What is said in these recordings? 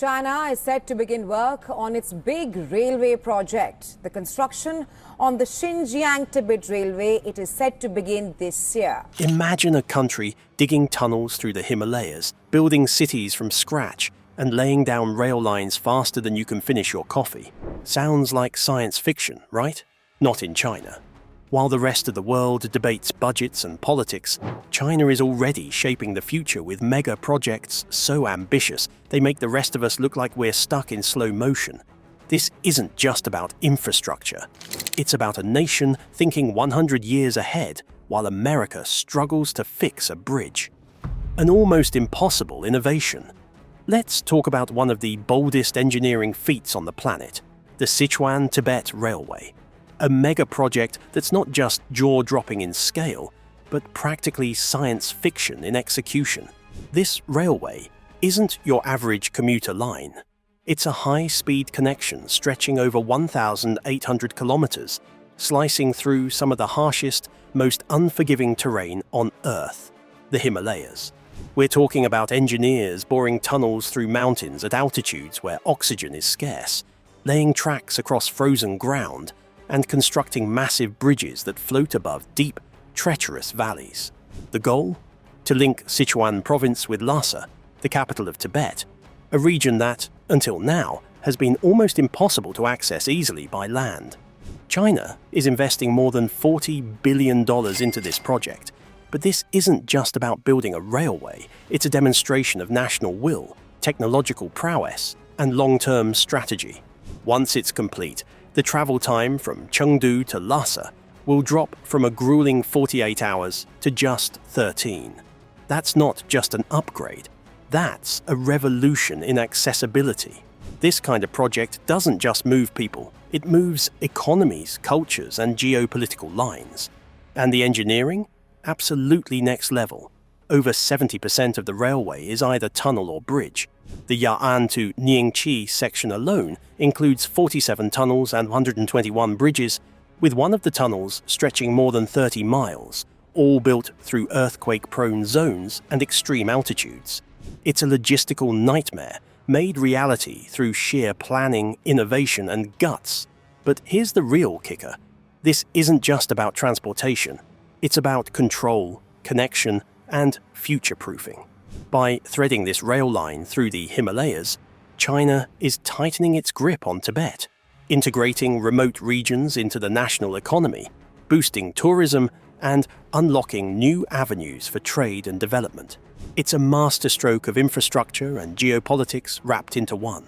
China is set to begin work on its big railway project. The construction on the Sichuan-Tibet railway, it is set to begin this year. Imagine a country digging tunnels through the Himalayas, building cities from scratch, and laying down rail lines faster than you can finish your coffee. Sounds like science fiction, right? Not in China. While the rest of the world debates budgets and politics, China is already shaping the future with mega projects so ambitious they make the rest of us look like we're stuck in slow motion. This isn't just about infrastructure. It's about a nation thinking 100 years ahead while America struggles to fix a bridge. An almost impossible innovation. Let's talk about one of the boldest engineering feats on the planet, the Sichuan-Tibet Railway. A mega project that's not just jaw-dropping in scale, but practically science fiction in execution. This railway isn't your average commuter line. It's a high-speed connection stretching over 1,800 kilometers, slicing through some of the harshest, most unforgiving terrain on Earth, the Himalayas. We're talking about engineers boring tunnels through mountains at altitudes where oxygen is scarce, laying tracks across frozen ground, and constructing massive bridges that float above deep, treacherous valleys. The goal? To link Sichuan province with Lhasa, the capital of Tibet, a region that, until now, has been almost impossible to access easily by land. China is investing more than $40 billion into this project, but this isn't just about building a railway, it's a demonstration of national will, technological prowess, and long-term strategy. Once it's complete, the travel time from Chengdu to Lhasa will drop from a grueling 48 hours to just 13. That's not just an upgrade, that's a revolution in accessibility. This kind of project doesn't just move people, it moves economies, cultures, and geopolitical lines. And the engineering? Absolutely next level. Over 70% of the railway is either tunnel or bridge. The Ya'an to Ningqi section alone includes 47 tunnels and 121 bridges, with one of the tunnels stretching more than 30 miles, all built through earthquake-prone zones and extreme altitudes. It's a logistical nightmare, made reality through sheer planning, innovation, and guts. But here's the real kicker. This isn't just about transportation. It's about control, connection, and future-proofing. By threading this rail line through the Himalayas, China is tightening its grip on Tibet, integrating remote regions into the national economy, boosting tourism, and unlocking new avenues for trade and development. It's a masterstroke of infrastructure and geopolitics wrapped into one.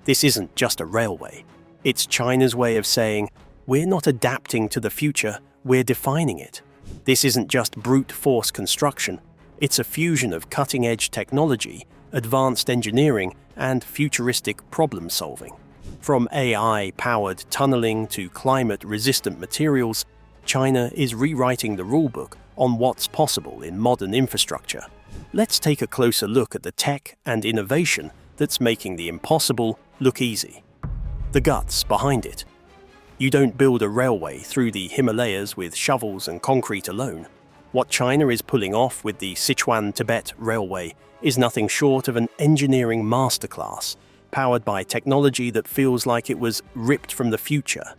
This isn't just a railway. It's China's way of saying, we're not adapting to the future, we're defining it. This isn't just brute force construction. It's a fusion of cutting-edge technology, advanced engineering, and futuristic problem-solving. From AI-powered tunneling to climate-resistant materials, China is rewriting the rulebook on what's possible in modern infrastructure. Let's take a closer look at the tech and innovation that's making the impossible look easy. The guts behind it. You don't build a railway through the Himalayas with shovels and concrete alone. What China is pulling off with the Sichuan-Tibet Railway is nothing short of an engineering masterclass, powered by technology that feels like it was ripped from the future.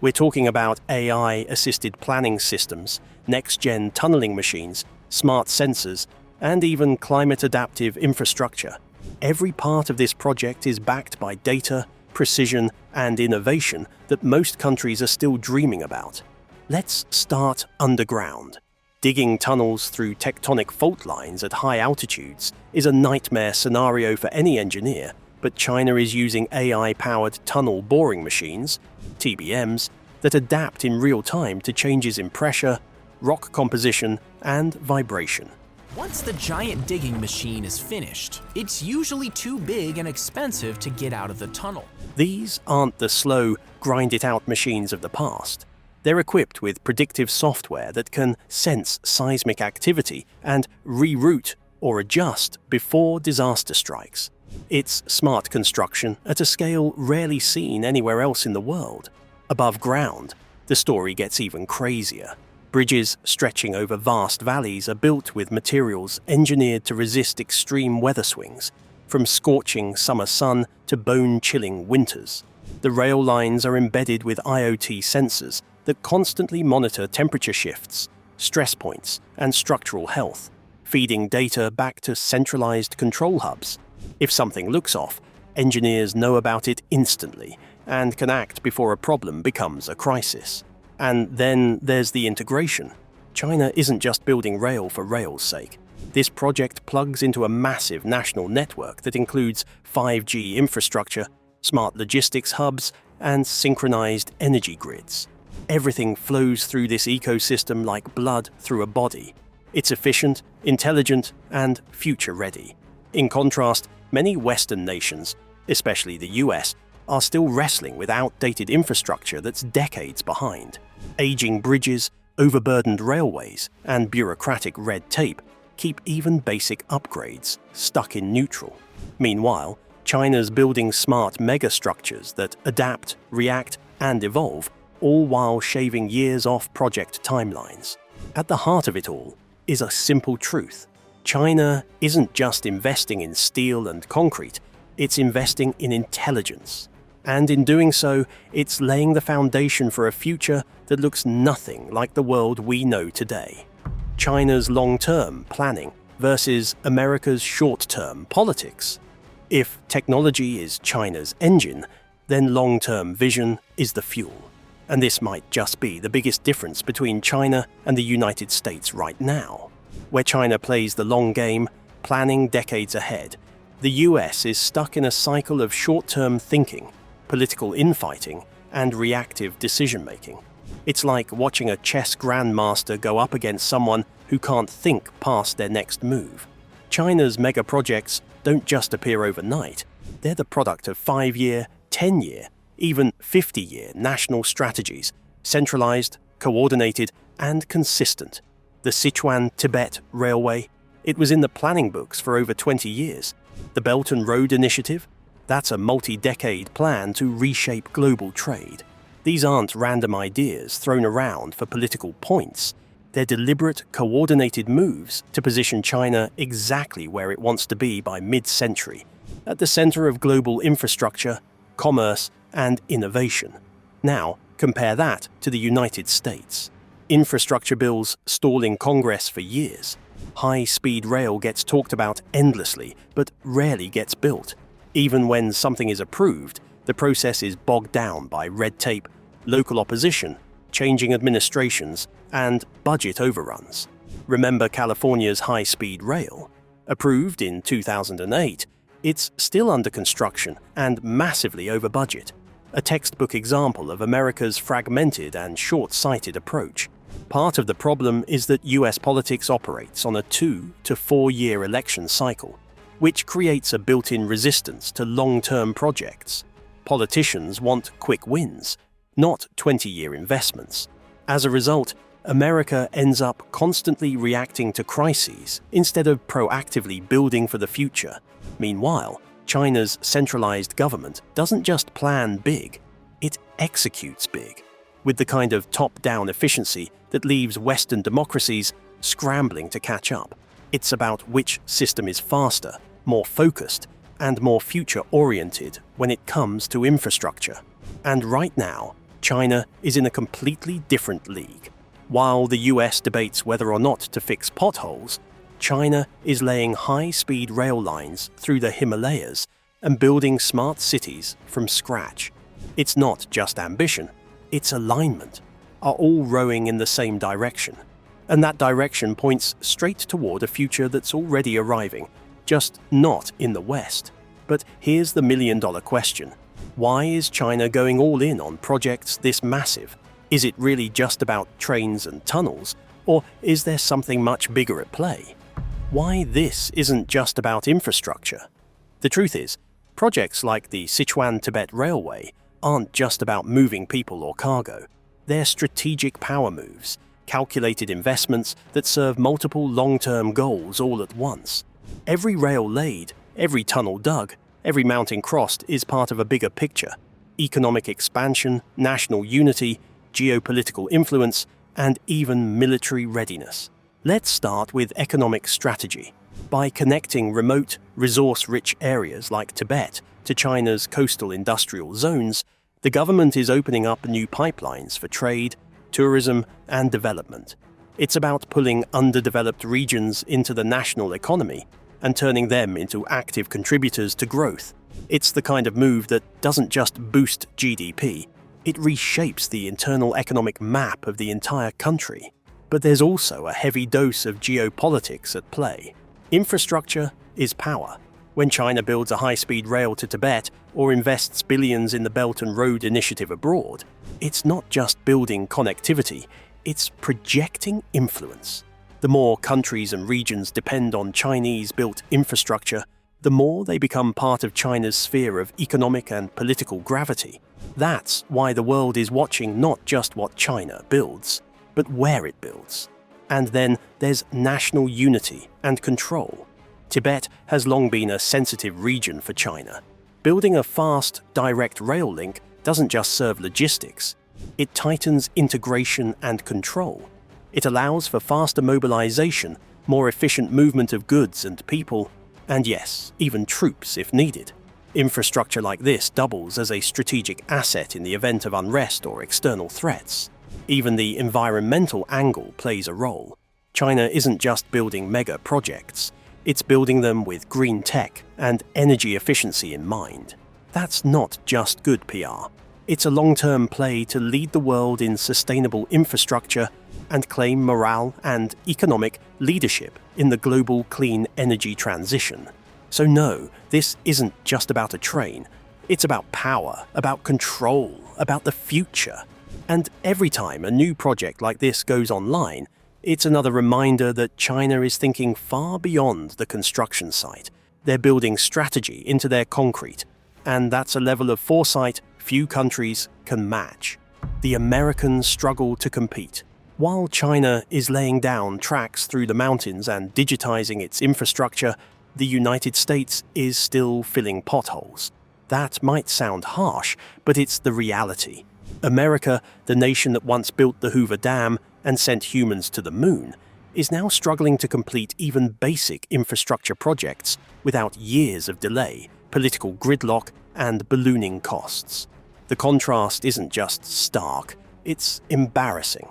We're talking about AI-assisted planning systems, next-gen tunneling machines, smart sensors, and even climate-adaptive infrastructure. Every part of this project is backed by data, precision, and innovation that most countries are still dreaming about. Let's start underground. Digging tunnels through tectonic fault lines at high altitudes is a nightmare scenario for any engineer, but China is using AI-powered tunnel boring machines, TBMs, that adapt in real time to changes in pressure, rock composition, and vibration. Once the giant digging machine is finished, it's usually too big and expensive to get out of the tunnel. These aren't the slow, grind-it-out machines of the past. They're equipped with predictive software that can sense seismic activity and reroute or adjust before disaster strikes. It's smart construction at a scale rarely seen anywhere else in the world. Above ground, the story gets even crazier. Bridges stretching over vast valleys are built with materials engineered to resist extreme weather swings, from scorching summer sun to bone-chilling winters. The rail lines are embedded with IoT sensors that constantly monitor temperature shifts, stress points, and structural health, feeding data back to centralized control hubs. If something looks off, engineers know about it instantly and can act before a problem becomes a crisis. And then there's the integration. China isn't just building rail for rail's sake. This project plugs into a massive national network that includes 5G infrastructure, smart logistics hubs, and synchronized energy grids. Everything flows through this ecosystem like blood through a body. It's efficient, intelligent, and future-ready. In contrast, many Western nations, especially the US, are still wrestling with outdated infrastructure that's decades behind. Aging bridges, overburdened railways, and bureaucratic red tape keep even basic upgrades stuck in neutral. Meanwhile, China's building smart megastructures that adapt, react, and evolve, all while shaving years off project timelines. At the heart of it all is a simple truth. China isn't just investing in steel and concrete, it's investing in intelligence. And in doing so, it's laying the foundation for a future that looks nothing like the world we know today. China's long-term planning versus America's short-term politics. If technology is China's engine, then long-term vision is the fuel. And this might just be the biggest difference between China and the United States right now. Where China plays the long game, planning decades ahead, the US is stuck in a cycle of short-term thinking, political infighting, and reactive decision-making. It's like watching a chess grandmaster go up against someone who can't think past their next move. China's mega projects don't just appear overnight. They're the product of 5-year, 10-year, even 50-year national strategies, centralized, coordinated, and consistent. The Sichuan-Tibet Railway, it was in the planning books for over 20 years. The Belt and Road Initiative, that's a multi-decade plan to reshape global trade. These aren't random ideas thrown around for political points. They're deliberate, coordinated moves to position China exactly where it wants to be by mid-century, at the center of global infrastructure, commerce, and innovation. Now, compare that to the United States. Infrastructure bills stall in Congress for years. High-speed rail gets talked about endlessly, but rarely gets built. Even when something is approved, the process is bogged down by red tape, local opposition, changing administrations, and budget overruns. Remember California's high-speed rail? Approved in 2008, it's still under construction and massively over budget. A textbook example of America's fragmented and short-sighted approach. Part of the problem is that US politics operates on a 2 to 4 year election cycle, which creates a built-in resistance to long-term projects. Politicians want quick wins, not 20-year investments. As a result, America ends up constantly reacting to crises instead of proactively building for the future. Meanwhile, China's centralized government doesn't just plan big, it executes big, with the kind of top-down efficiency that leaves Western democracies scrambling to catch up. It's about which system is faster, more focused, and more future-oriented when it comes to infrastructure. And right now, China is in a completely different league. While the US debates whether or not to fix potholes, China is laying high-speed rail lines through the Himalayas and building smart cities from scratch. It's not just ambition, it's alignment, are all rowing in the same direction. And that direction points straight toward a future that's already arriving, just not in the West. But here's the million-dollar question. Why is China going all in on projects this massive? Is it really just about trains and tunnels, or is there something much bigger at play? Why this isn't just about infrastructure? The truth is, projects like the Sichuan-Tibet Railway aren't just about moving people or cargo. They're strategic power moves, calculated investments that serve multiple long-term goals all at once. Every rail laid, every tunnel dug, every mountain crossed is part of a bigger picture: economic expansion, national unity, geopolitical influence, and even military readiness. Let's start with economic strategy. By connecting remote, resource-rich areas like Tibet to China's coastal industrial zones, the government is opening up new pipelines for trade, tourism, and development. It's about pulling underdeveloped regions into the national economy and turning them into active contributors to growth. It's the kind of move that doesn't just boost GDP, it reshapes the internal economic map of the entire country. But there's also a heavy dose of geopolitics at play. Infrastructure is power. When China builds a high-speed rail to Tibet or invests billions in the Belt and Road Initiative abroad, it's not just building connectivity, it's projecting influence. The more countries and regions depend on Chinese-built infrastructure, the more they become part of China's sphere of economic and political gravity. That's why the world is watching not just what China builds, but where it builds. And then there's national unity and control. Tibet has long been a sensitive region for China. Building a fast, direct rail link doesn't just serve logistics. It tightens integration and control. It allows for faster mobilization, more efficient movement of goods and people, and yes, even troops if needed. Infrastructure like this doubles as a strategic asset in the event of unrest or external threats. Even the environmental angle plays a role. China isn't just building mega projects, it's building them with green tech and energy efficiency in mind. That's not just good PR. It's a long-term play to lead the world in sustainable infrastructure and claim morale and economic leadership in the global clean energy transition. So no, this isn't just about a train. It's about power, about control, about the future. And every time a new project like this goes online, it's another reminder that China is thinking far beyond the construction site. They're building strategy into their concrete, and that's a level of foresight few countries can match. The Americans struggle to compete. While China is laying down tracks through the mountains and digitizing its infrastructure, the United States is still filling potholes. That might sound harsh, but it's the reality. America, the nation that once built the Hoover Dam and sent humans to the moon, is now struggling to complete even basic infrastructure projects without years of delay, political gridlock, and ballooning costs. The contrast isn't just stark, it's embarrassing.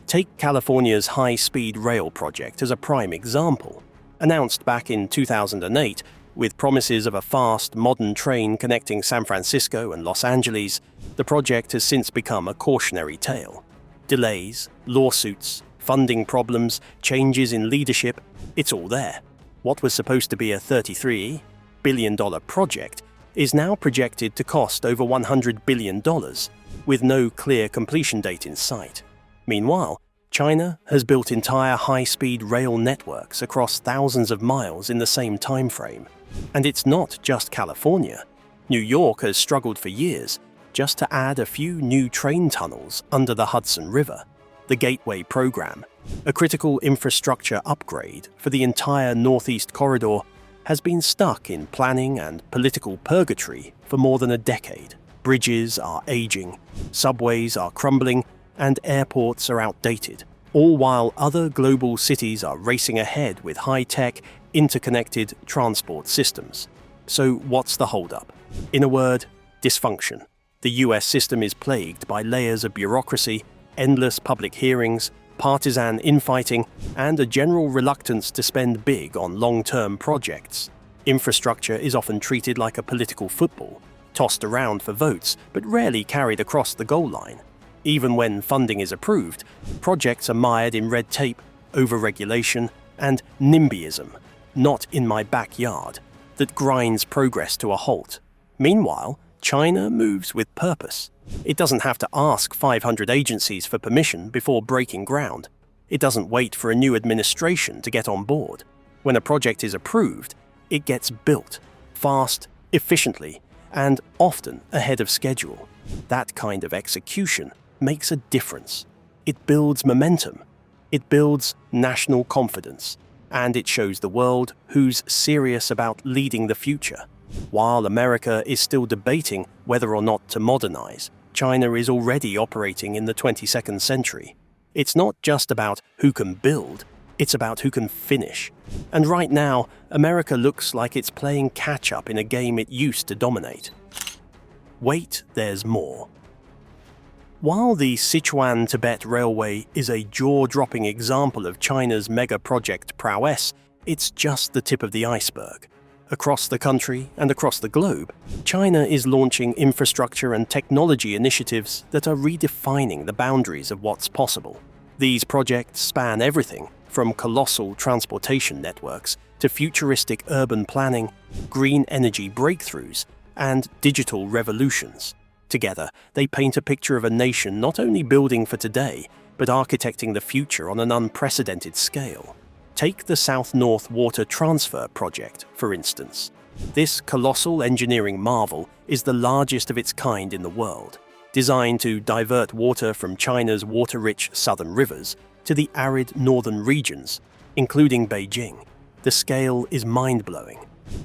Take California's high-speed rail project as a prime example. Announced back in 2008, with promises of a fast, modern train connecting San Francisco and Los Angeles, the project has since become a cautionary tale. Delays, lawsuits, funding problems, changes in leadership, it's all there. What was supposed to be a $33 billion project is now projected to cost over $100 billion, with no clear completion date in sight. Meanwhile, China has built entire high-speed rail networks across thousands of miles in the same time frame. And it's not just California. New York has struggled for years just to add a few new train tunnels under the Hudson River. The Gateway Program, a critical infrastructure upgrade for the entire Northeast Corridor, has been stuck in planning and political purgatory for more than a decade. Bridges are aging, subways are crumbling, and airports are outdated, all while other global cities are racing ahead with high-tech, interconnected transport systems. So what's the holdup? In a word, dysfunction. The US system is plagued by layers of bureaucracy, endless public hearings, partisan infighting, and a general reluctance to spend big on long-term projects. Infrastructure is often treated like a political football, tossed around for votes, but rarely carried across the goal line. Even when funding is approved, projects are mired in red tape, over-regulation, and NIMBYism, not in my backyard, that grinds progress to a halt. Meanwhile, China moves with purpose. It doesn't have to ask 500 agencies for permission before breaking ground. It doesn't wait for a new administration to get on board. When a project is approved, it gets built, fast, efficiently, and often ahead of schedule. That kind of execution makes a difference. It builds momentum. It builds national confidence. And it shows the world who's serious about leading the future. While America is still debating whether or not to modernize, China is already operating in the 22nd century. It's not just about who can build, It's about who can finish. And right now, America looks like it's playing catch-up in a game it used to dominate. Wait, there's more. While the Sichuan-Tibet Railway is a jaw-dropping example of China's mega-project prowess, it's just the tip of the iceberg. Across the country and across the globe, China is launching infrastructure and technology initiatives that are redefining the boundaries of what's possible. These projects span everything from colossal transportation networks to futuristic urban planning, green energy breakthroughs, and digital revolutions. Together, they paint a picture of a nation not only building for today, but architecting the future on an unprecedented scale. Take the South-North Water Transfer Project, for instance. This colossal engineering marvel is the largest of its kind in the world, designed to divert water from China's water-rich southern rivers to the arid northern regions, including Beijing. The scale is mind-blowing.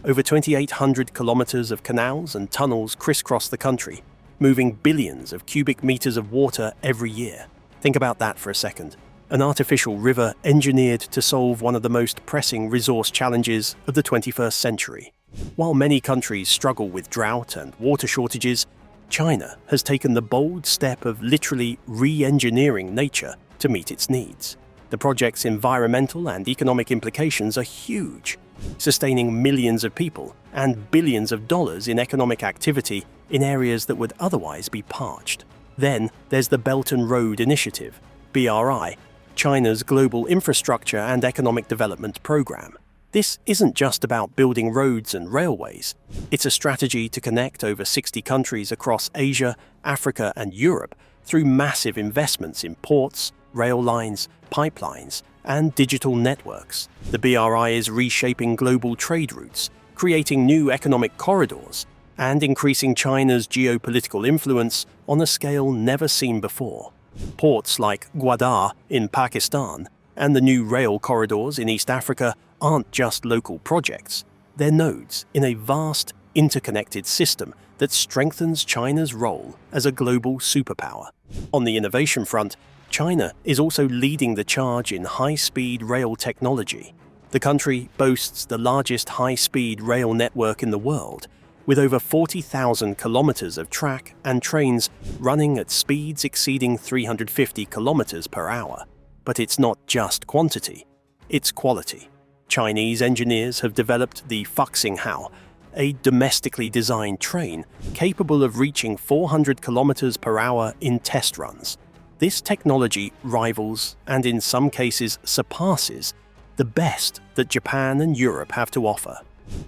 Over 2,800 kilometers of canals and tunnels crisscross the country, moving billions of cubic meters of water every year. Think about that for a second. An artificial river engineered to solve one of the most pressing resource challenges of the 21st century. While many countries struggle with drought and water shortages, China has taken the bold step of literally re-engineering nature to meet its needs. The project's environmental and economic implications are huge, sustaining millions of people and billions of dollars in economic activity in areas that would otherwise be parched. Then there's the Belt and Road Initiative, BRI, China's global infrastructure and economic development program. This isn't just about building roads and railways. It's a strategy to connect over 60 countries across Asia, Africa, and Europe through massive investments in ports, rail lines, pipelines, and digital networks. The BRI is reshaping global trade routes, creating new economic corridors, and increasing China's geopolitical influence on a scale never seen before. Ports like Gwadar in Pakistan and the new rail corridors in East Africa aren't just local projects. They're nodes in a vast, interconnected system that strengthens China's role as a global superpower. On the innovation front, China is also leading the charge in high-speed rail technology. The country boasts the largest high-speed rail network in the world, with over 40,000 kilometers of track and trains running at speeds exceeding 350 kilometers per hour. But it's not just quantity, it's quality. Chinese engineers have developed the Fuxinghao, a domestically designed train capable of reaching 400 kilometers per hour in test runs. This technology rivals, and in some cases surpasses, the best that Japan and Europe have to offer.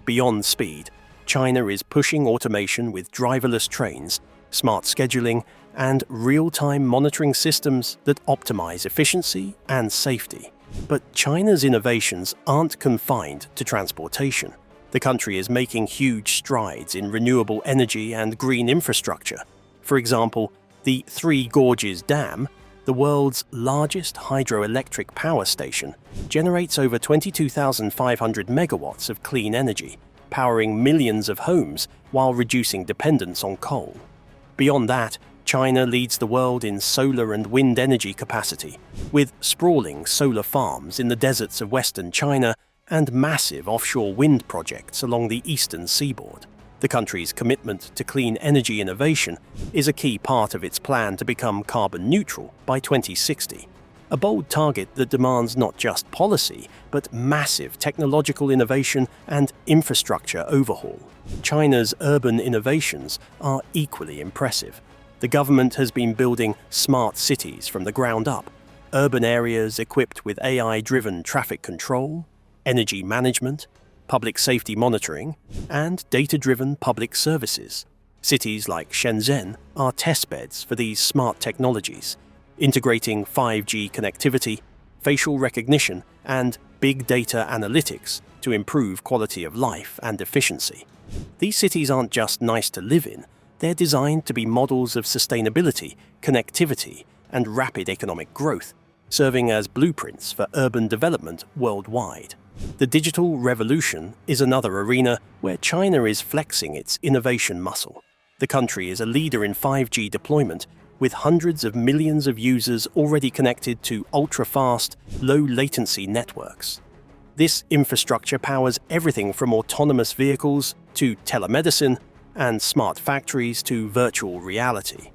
Beyond speed, China is pushing automation with driverless trains, smart scheduling, and real-time monitoring systems that optimize efficiency and safety. But China's innovations aren't confined to transportation. The country is making huge strides in renewable energy and green infrastructure. For example, the Three Gorges Dam, the world's largest hydroelectric power station, generates over 22,500 megawatts of clean energy, powering millions of homes while reducing dependence on coal. Beyond that, China leads the world in solar and wind energy capacity, with sprawling solar farms in the deserts of western China and massive offshore wind projects along the eastern seaboard. The country's commitment to clean energy innovation is a key part of its plan to become carbon neutral by 2060, a bold target that demands not just policy, but massive technological innovation and infrastructure overhaul. China's urban innovations are equally impressive. The government has been building smart cities from the ground up, urban areas equipped with AI-driven traffic control, energy management, public safety monitoring, and data-driven public services. Cities like Shenzhen are testbeds for these smart technologies, integrating 5G connectivity, facial recognition, and big data analytics to improve quality of life and efficiency. These cities aren't just nice to live in, they're designed to be models of sustainability, connectivity, and rapid economic growth, serving as blueprints for urban development worldwide. The digital revolution is another arena where China is flexing its innovation muscle. The country is a leader in 5G deployment, with hundreds of millions of users already connected to ultra-fast, low-latency networks. This infrastructure powers everything from autonomous vehicles to telemedicine and smart factories to virtual reality.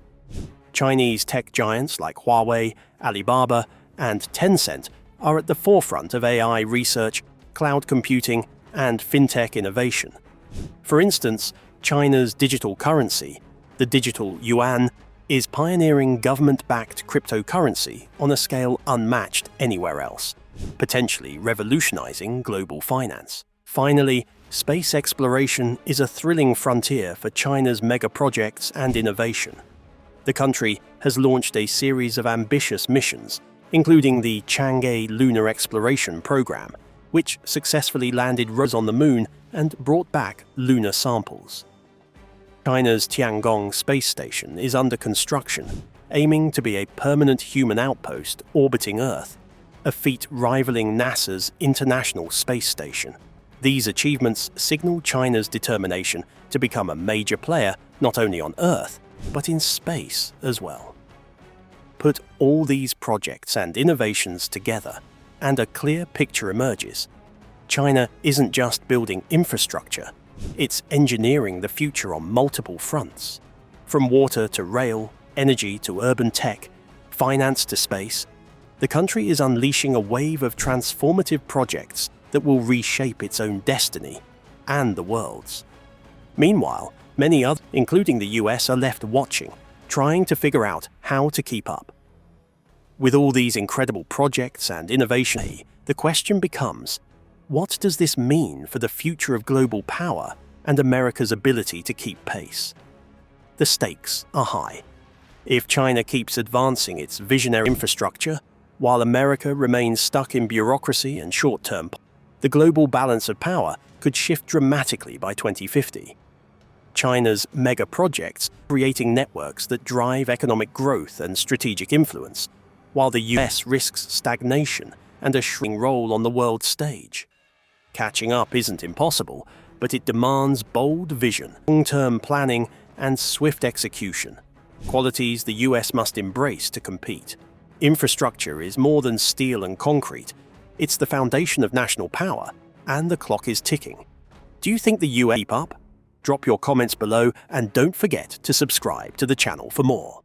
Chinese tech giants like Huawei, Alibaba, and Tencent are at the forefront of AI research, cloud computing, and fintech innovation. For instance, China's digital currency, the digital yuan, is pioneering government-backed cryptocurrency on a scale unmatched anywhere else, potentially revolutionizing global finance. Finally, space exploration is a thrilling frontier for China's mega-projects and innovation. The country has launched a series of ambitious missions, including the Chang'e Lunar Exploration Program, which successfully landed rovers on the Moon and brought back lunar samples. China's Tiangong space station is under construction, aiming to be a permanent human outpost orbiting Earth, a feat rivaling NASA's International Space Station. These achievements signal China's determination to become a major player not only on Earth, but in space as well. Put all these projects and innovations together, and a clear picture emerges. China isn't just building infrastructure, it's engineering the future on multiple fronts. From water to rail, energy to urban tech, finance to space, the country is unleashing a wave of transformative projects that will reshape its own destiny and the world's. Meanwhile, many others, including the US, are left watching, trying to figure out how to keep up. With all these incredible projects and innovation, the question becomes, what does this mean for the future of global power and America's ability to keep pace? The stakes are high. If China keeps advancing its visionary infrastructure, while America remains stuck in bureaucracy and short-term, the global balance of power could shift dramatically by 2050. China's mega projects creating networks that drive economic growth and strategic influence, while the US risks stagnation and a shrinking role on the world stage. Catching up isn't impossible, but it demands bold vision, long-term planning, and swift execution, qualities the US must embrace to compete. Infrastructure is more than steel and concrete. It's the foundation of national power, and the clock is ticking. Do you think the US keep up? Drop your comments below and don't forget to subscribe to the channel for more.